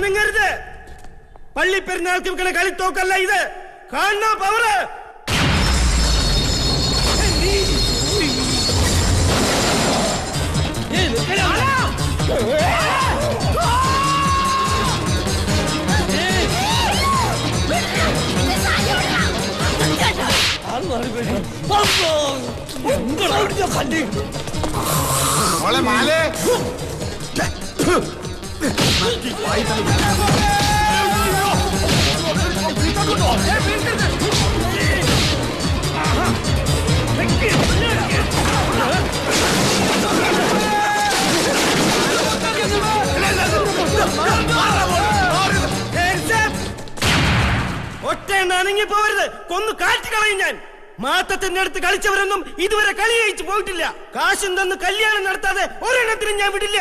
അനങ്ങരുത്. പള്ളിപ്പെരുന്നാൾക്ക് വെക്കണ കളിത്തോക്കല്ല ഇത്. കാണുന്ന പവറ്. ഒറ്റ അനങ്ങി പോവരുത്. കൊന്നു കാറ്റ് കളയും ഞാൻ. മാത്തത്തിന്റെ അടുത്ത് കളിച്ചവരൊന്നും ഇതുവരെ കളി ജയിച്ചു പോയിട്ടില്ല. കാശും തന്ന് കല്യാണം നടത്താതെ ഒരെണ്ണത്തിനും ഞാൻ വിടില്ല.